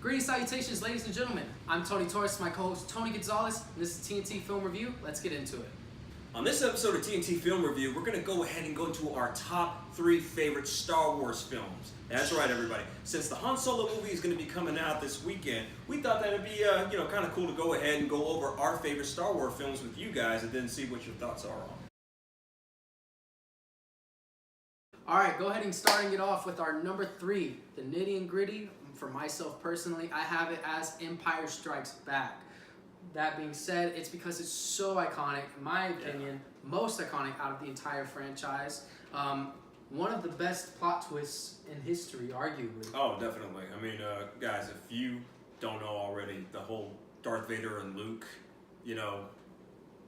Greetings, salutations, ladies and gentlemen. I'm Tony Torres, my co-host Tony Gonzalez, and this is TNT Film Review. Let's get into it. On this episode of TNT Film Review, we're going to go ahead and go to our top 3 favorite Star Wars films. That's right, everybody. Since the Han Solo movie is going to be coming out this weekend, we thought that it'd be kind of cool to go ahead and go over our favorite Star Wars films with you guys and then see what your thoughts are on. Alright, go ahead and starting it off with our number 3, the nitty and gritty. For myself personally, I have it as Empire Strikes Back. That being said, it's because it's so iconic, in my opinion, most iconic out of the entire franchise. One of the best plot twists in history, arguably. Oh, definitely. I mean, guys, if you don't know already, the whole Darth Vader and Luke,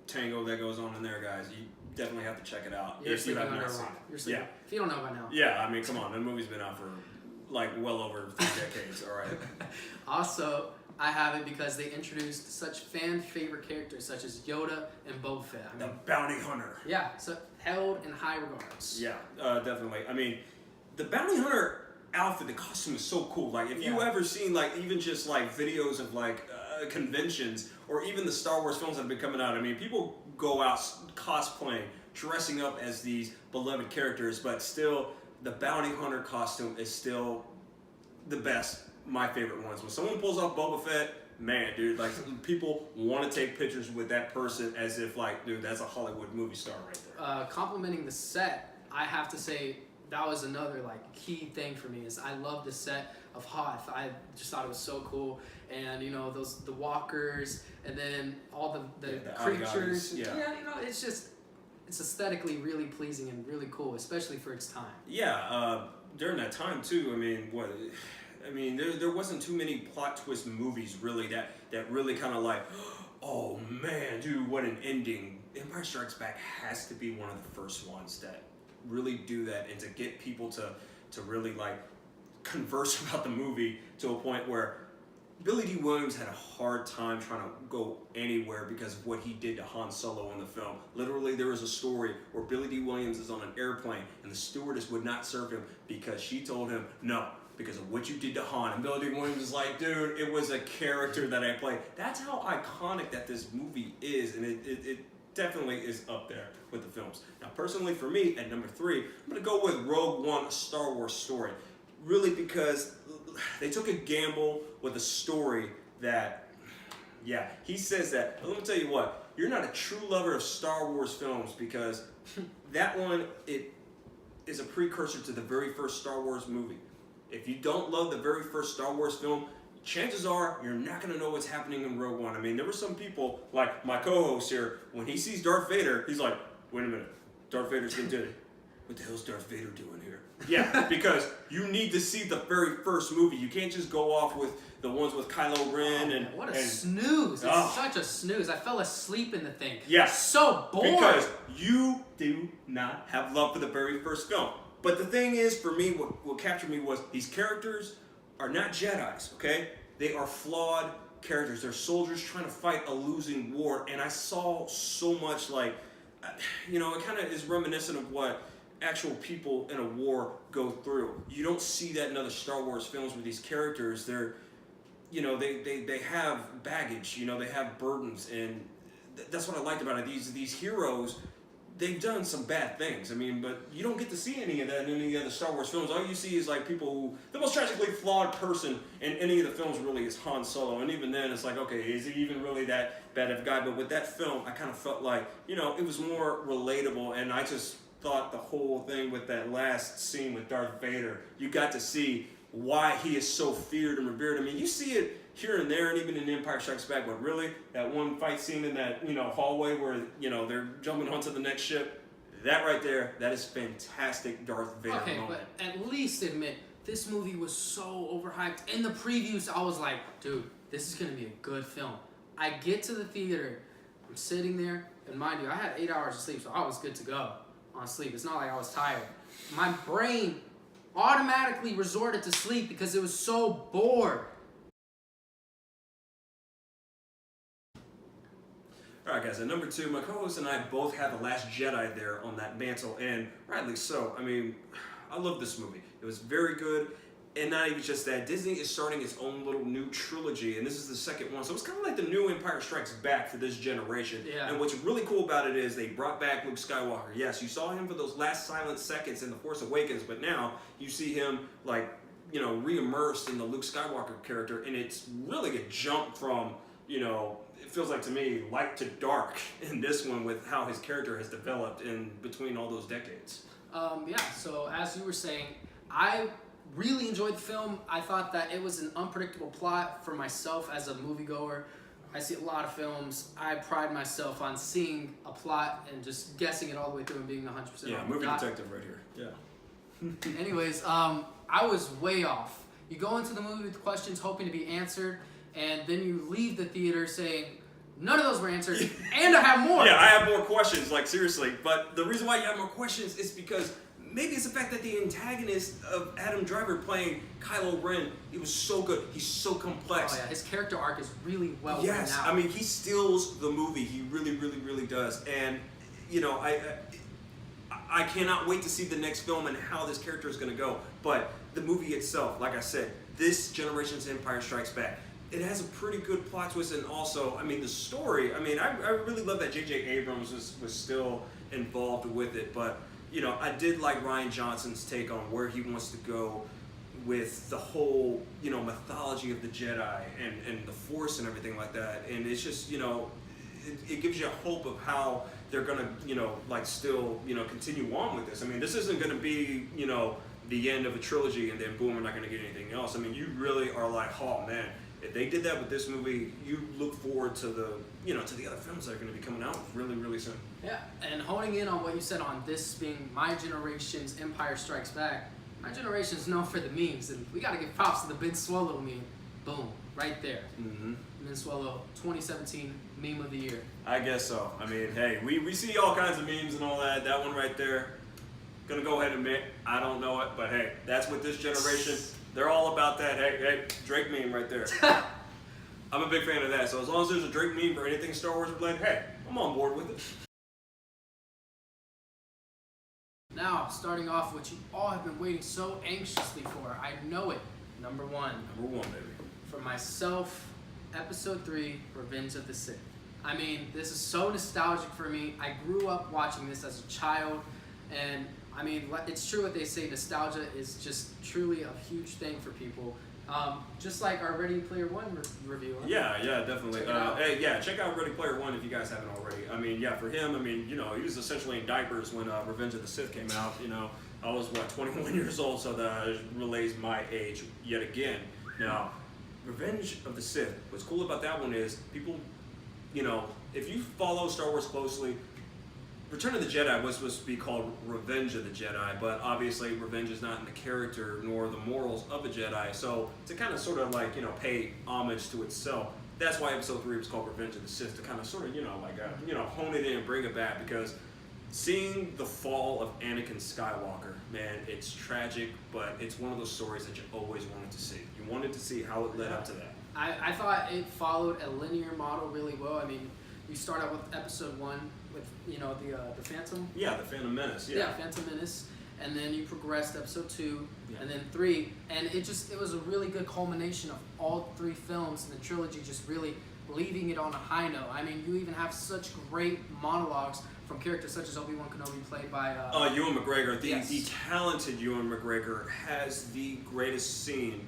tango that goes on in there, guys, you definitely have to check it out. If you have not seen it. You're sleeping. Yeah. If you don't know by now. Yeah, I mean, come on. The movie's been out for, well over 3 decades, all right? Also, I have it because they introduced such fan-favorite characters such as Yoda and Boba Fett. The bounty hunter. Yeah, so held in high regards. Yeah, definitely. I mean, the bounty hunter outfit, the costume is so cool. Like, if you ever seen, even just, videos of, conventions or even the Star Wars films that have been coming out, I mean, people go out cosplaying, dressing up as these beloved characters, but still, the bounty hunter costume is still the best. My favorite ones. When someone pulls off Boba Fett, man, dude, people want to take pictures with that person as if, dude, that's a Hollywood movie star right there. Complimenting the set, I have to say that was another key thing for me. Is I love the set of Hoth. I just thought it was so cool, and the walkers, and then all the creatures. It's aesthetically really pleasing and really cool, especially for its time. Yeah, during that time too. I mean, there wasn't too many plot twist movies really that really kind of oh man, dude, what an ending. Empire Strikes Back has to be one of the first ones that really do that, and to get people to really converse about the movie to a point where Billy D. Williams had a hard time trying to go anywhere because of what he did to Han Solo in the film. Literally, there was a story where Billy D. Williams is on an airplane and the stewardess would not serve him because she told him no, because of what you did to Han. And Billy D. Williams is like, dude, it was a character that I played. That's how iconic that this movie is, and it definitely is up there with the films. Now, personally for me, at number 3, I'm going to go with Rogue One, A Star Wars Story. Really, because they took a gamble with a story that, he says that. But let me tell you what, you're not a true lover of Star Wars films because that one, it is a precursor to the very first Star Wars movie. If you don't love the very first Star Wars film, chances are you're not going to know what's happening in Rogue One. I mean, there were some people, like my co-host here, when he sees Darth Vader, he's like, wait a minute, Darth Vader's going to do it. What the hell's Darth Vader doing here? Yeah, because you need to see the very first movie. You can't just go off with the ones with Kylo Ren and... What a snooze. It's such a snooze. I fell asleep in the thing. Yeah. So boring. Because you do not have love for the very first film. But the thing is, for me, what captured me was these characters are not Jedis, okay? They are flawed characters. They're soldiers trying to fight a losing war. And I saw so much it kind of is reminiscent of what actual people in a war go through. You don't see that in other Star Wars films with these characters. They're, they have baggage, they have burdens, and that's what I liked about it. These heroes, they've done some bad things. I mean, but you don't get to see any of that in any other Star Wars films. All you see is people who, the most tragically flawed person in any of the films really is Han Solo. And even then it's okay, is he even really that bad of a guy? But with that film, I kind of felt it was more relatable, and I just thought the whole thing with that last scene with Darth Vader, you got to see why he is so feared and revered. I mean, you see it here and there, and even in Empire Strikes Back, but really, that one fight scene in that, hallway where, they're jumping onto the next ship, that right there, that is fantastic Darth Vader moment. But at least admit, this movie was so overhyped. In the previews, I was like, dude, this is going to be a good film. I get to the theater, I'm sitting there, and mind you, I had 8 hours of sleep, so I was good to go on sleep. It's not like I was tired. My brain automatically resorted to sleep because it was so bored. Alright guys, at number 2, my co-host and I both have The Last Jedi there on that mantle, and rightly so. I mean, I love this movie. It was very good. And not even just that, Disney is starting its own little new trilogy, and this is the second one. So it's kind of like the new Empire Strikes Back for this generation. Yeah. And what's really cool about it is they brought back Luke Skywalker. Yes, you saw him for those last silent seconds in The Force Awakens, but now you see him like, you know, re-immersed in the Luke Skywalker character, and it's really a jump from, you know, it feels like to me, light to dark in this one with how his character has developed in between all those decades. Yeah, so as you were saying, I really enjoyed the film. I thought that it was an unpredictable plot for myself as a moviegoer. I see a lot of films. I pride myself on seeing a plot and just guessing it all the way through and being 100% Yeah, on the movie dot. detective right here. Yeah. Anyways, I was way off. You go into the movie with questions hoping to be answered, and then you leave the theater saying, none of those were answered, and I have more. Yeah, I have more questions, like seriously. But the reason why you have more questions is because maybe it's the fact that the antagonist of Adam Driver playing Kylo Ren, he was so good. He's so complex. Oh yeah, his character arc is really well written Yes, out. I mean, he steals the movie. He really, really, really does. And, you know, I cannot wait to see the next film and how this character is going to go. But the movie itself, like I said, this generation's Empire Strikes Back. It has a pretty good plot twist, and also, I mean, the story. I mean, I really love that J.J. Abrams was still involved with it. But, you know, I did like Rian Johnson's take on where he wants to go with the whole, you know, mythology of the Jedi and the Force and everything like that. And it's just, you know, it gives you a hope of how they're going to, you know, like still, you know, continue on with this. I mean, this isn't going to be, you know, the end of a trilogy and then boom, we're not going to get anything else. I mean, you really are like, oh man, if they did that with this movie, you look forward to the, you know, to the other films that are going to be coming out really, really soon. Yeah, and honing in on what you said on this being my generation's Empire Strikes Back, my generation's known for the memes, and we got to give props to the Ben Swallow meme. Boom, right there. Mm-hmm. Ben Swallow, 2017 meme of the year. I guess so. I mean, hey, we see all kinds of memes and all that. That one right there, gonna go ahead and admit, I don't know it, but hey, that's what this generation, they're all about that. Hey, Drake meme right there. I'm a big fan of that. So as long as there's a Drake meme for anything Star Wars related, hey, I'm on board with it. Now, starting off what you all have been waiting so anxiously for, I know it. Number one. Number one, baby. For myself, Episode 3, Revenge of the Sith. I mean, this is so nostalgic for me. I grew up watching this as a child, and I mean, it's true what they say, nostalgia is just truly a huge thing for people. Just like our Ready Player One review. Huh? Yeah, definitely. Check it out. Hey, yeah, check out Ready Player One if you guys haven't already. I mean, yeah, for him, I mean, you know, he was essentially in diapers when Revenge of the Sith came out. You know, I was, 21 years old, so that relays my age yet again. Now, Revenge of the Sith, what's cool about that one is people, you know, if you follow Star Wars closely, Return of the Jedi was supposed to be called Revenge of the Jedi, but obviously revenge is not in the character nor the morals of a Jedi, so to kind of sort of like, you know, pay homage to itself, that's why Episode 3 was called Revenge of the Sith, to kind of sort of, you know, like, you know, hone it in and bring it back, because seeing the fall of Anakin Skywalker, man, it's tragic, but it's one of those stories that you always wanted to see. You wanted to see how it led up to that. I thought it followed a linear model really well. I mean, you start out with Episode 1 with, you know, the Phantom. Yeah, the Phantom Menace. Yeah, Phantom Menace, and then you progressed to Episode 2, Yeah. and then 3, and it was a really good culmination of all 3 films and the trilogy, just really leaving it on a high note. I mean, you even have such great monologues from characters such as Obi-Wan Kenobi, played by Ewan McGregor. Yes. The talented Ewan McGregor has the greatest scene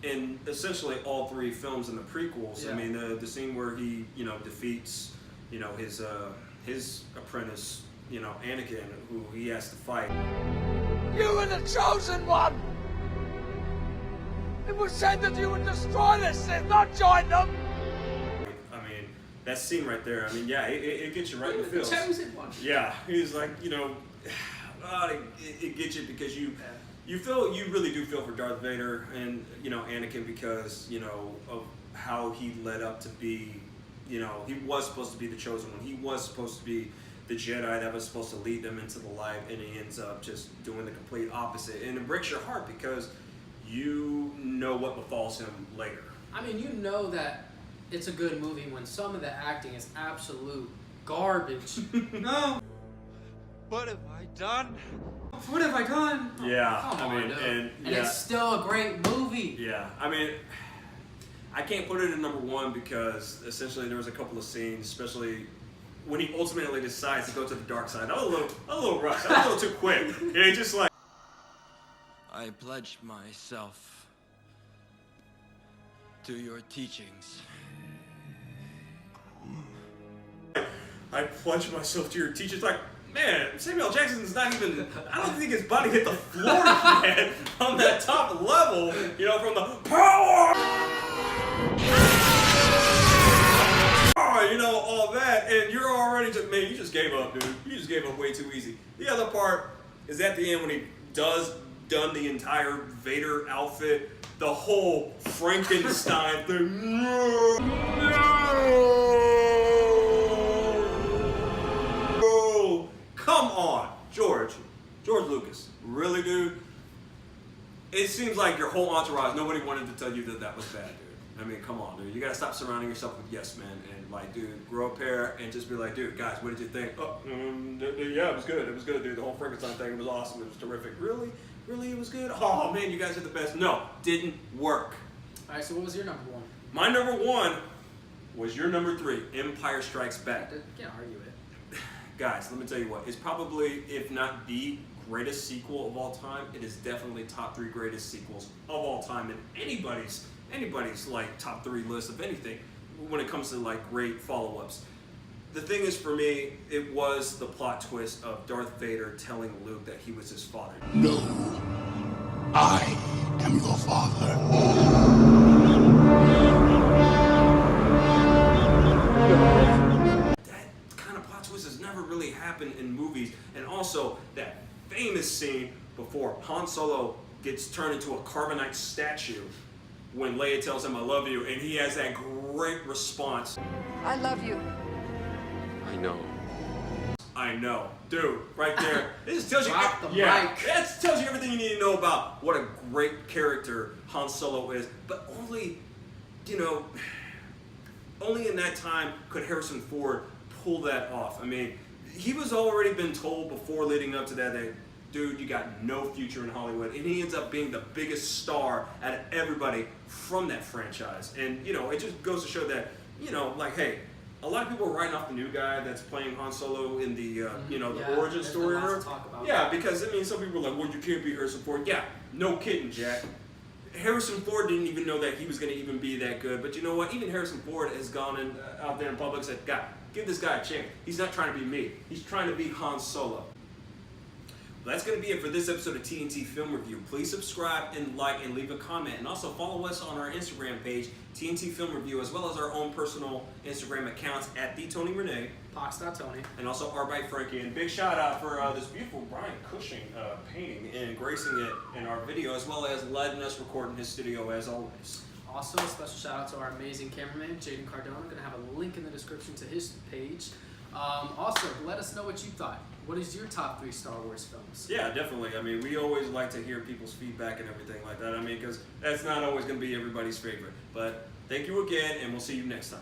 in essentially all 3 films in the prequels. Yeah. I mean, the scene where he, you know, defeats, you know, his apprentice, you know, Anakin, who he has to fight. You were the chosen one! It was said that you would destroy the Sith, not join them! I mean, that scene right there, I mean, yeah, it gets you right in the the feels. chosen one. Yeah, he's like, you know, it gets you because you really do feel for Darth Vader and, you know, Anakin, because, you know, of how he led up to be, you know, he was supposed to be the chosen one. He was supposed to be the Jedi that was supposed to lead them into the light, and he ends up just doing the complete opposite. And it breaks your heart because you know what befalls him later. I mean, you know that it's a good movie when some of the acting is absolute garbage. No! What have I done? what have I done? Yeah, Come I on, mean, dude. and it's still a great movie. Yeah, I mean, I can't put it in number one because essentially there was a couple of scenes, especially when he ultimately decides to go to the dark side. I was a little rushed. I was a little too quick. Yeah, he just like. I pledge myself to your teachings. I pledge myself to your teachers. Like, man, Samuel Jackson's not even. I don't think his body hit the floor yet on that top level. You know, from the power. You know, all that, and you're already just, man, you just gave up, dude. You just gave up way too easy. The other part is at the end when he done the entire Vader outfit, the whole Frankenstein thing. No! Come on, George Lucas. Really, dude? It seems like your whole entourage, nobody wanted to tell you that was bad, dude. I mean, come on, dude. You gotta stop surrounding yourself with yes men and like, dude, grow a pair and just be like, dude, guys, what did you think? Oh, yeah, it was good. It was good, dude. The whole Frankenstein thing was awesome. It was terrific. Really, it was good. Oh man, you guys are the best. No, didn't work. All right, so what was your number one? My number one was your number three, Empire Strikes Back. Can't argue it. Guys, let me tell you what. It's probably, if not the greatest sequel of all time, it is definitely top three greatest sequels of all time in anybody's like top three list of anything when it comes to like great follow-ups. The thing is, for me, it was the plot twist of Darth Vader telling Luke that he was his father. No, I am your father. That kind of plot twist has never really happened in movies. And also that famous scene before Han Solo gets turned into a carbonite statue when Leia tells him I love you, and he has that great response. I love you. I know. Dude, right there. It just tells you Drop the mic. That tells you everything you need to know about what a great character Han Solo is. But only, only in that time could Harrison Ford pull that off. I mean, he was already been told before leading up to that, dude, you got no future in Hollywood. And he ends up being the biggest star out of everybody from that franchise. And, it just goes to show that, like, hey, a lot of people are writing off the new guy that's playing Han Solo in the, the origin story. Yeah, because, some people are like, well, you can't be Harrison Ford. Yeah, no kidding, Jack. Harrison Ford didn't even know that he was going to even be that good. But you know what? Even Harrison Ford has gone out there in public and said, God, give this guy a chance. He's not trying to be me. He's trying to be Han Solo. Well, that's going to be it for this episode of TNT Film Review. Please subscribe and like and leave a comment. And also follow us on our Instagram page, TNT Film Review, as well as our own personal Instagram accounts at TheTonyRenee. Pox.Tony. And also R by Franky. And big shout out for this beautiful Brian Cushing painting and gracing it in our video, as well as letting us record in his studio as always. Also, a special shout out to our amazing cameraman, Jayden Cardona. I'm going to have a link in the description to his page. Also, let us know what you thought. What is your top three Star Wars films? Yeah, definitely. We always like to hear people's feedback and everything like that. Because that's not always going to be everybody's favorite. But thank you again, and we'll see you next time.